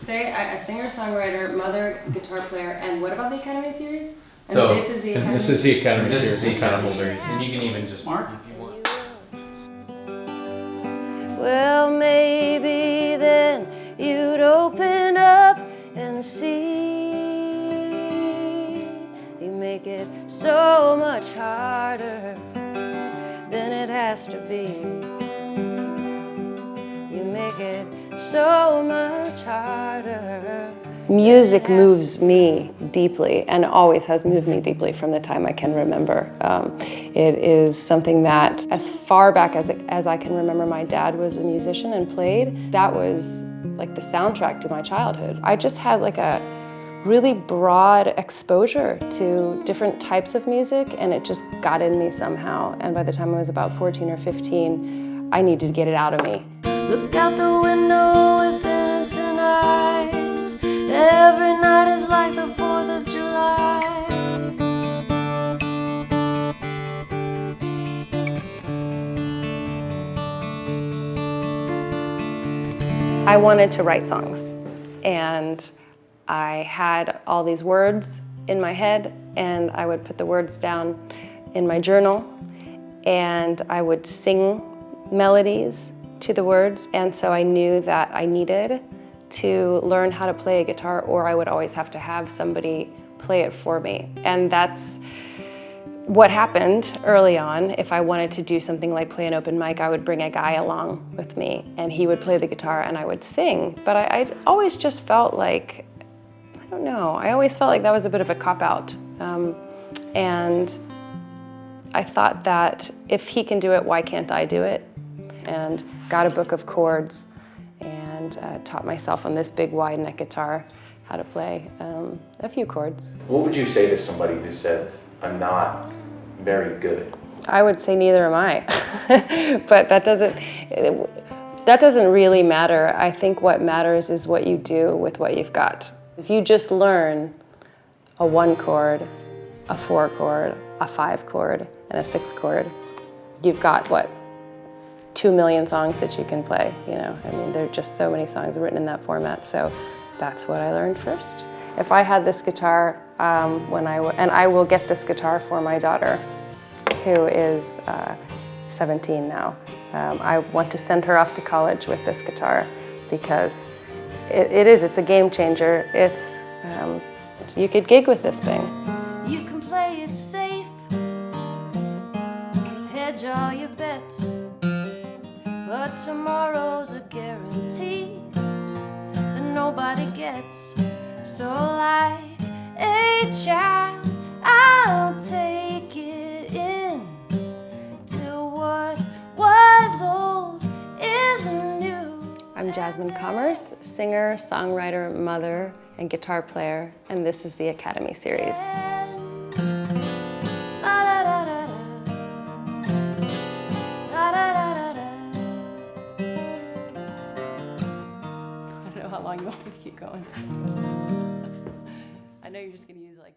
Say a singer-songwriter, mother, guitar player, and what about the Academy Series? And So, this is the Academy. This is the Academy This Series. is the Academy Series. Series, and you can even just mark if you want. Well, maybe then you'd open up and see. You make it so much harder than it has to be. You make it so much harder. Music moves me deeply and always has moved me deeply from the time I can remember. It is something that as far back as I can remember, my dad was a musician and played. That was like the soundtrack to my childhood. I just had like a really broad exposure to different types of music, and it just got in me somehow. And by the time I was about 14 or 15, I needed to get it out of me. Look out the window with innocent eyes. Every night is like the 4th of July. I wanted to write songs, and I had all these words in my head, and I would put the words down in my journal, and I would sing melodies to the words. And so I knew that I needed to learn how to play a guitar, or I would always have to have somebody play it for me. And that's what happened early on. If I wanted to do something like play an open mic, I would bring a guy along with me, and he would play the guitar and I would sing. But I always just felt like, I don't know, I always felt like that was a bit of a cop-out. And I thought that if he can do it, why can't I do it? And got a book of chords and taught myself on this big wide neck guitar how to play a few chords. What would you say to somebody who says, I'm not very good? I would say neither am I, but that doesn't really matter. I think what matters is what you do with what you've got. If you just learn a 1 chord, a 4 chord, a 5 chord, and a 6 chord, you've got what? 2 million songs that you can play, you know? I mean, there are just so many songs written in that format, so that's what I learned first. If I had this guitar, and I will get this guitar for my daughter, who is 17 now. I want to send her off to college with this guitar because it's a game changer. You could gig with this thing. You can play it safe, hedge all your bets. But tomorrow's a guarantee that nobody gets. So like a child, I'll take it in till what was old is new. I'm Jasmine Commerce, singer, songwriter, mother, and guitar player, and this is the Academy Series. How long you want me to keep going? I know you're just going to use like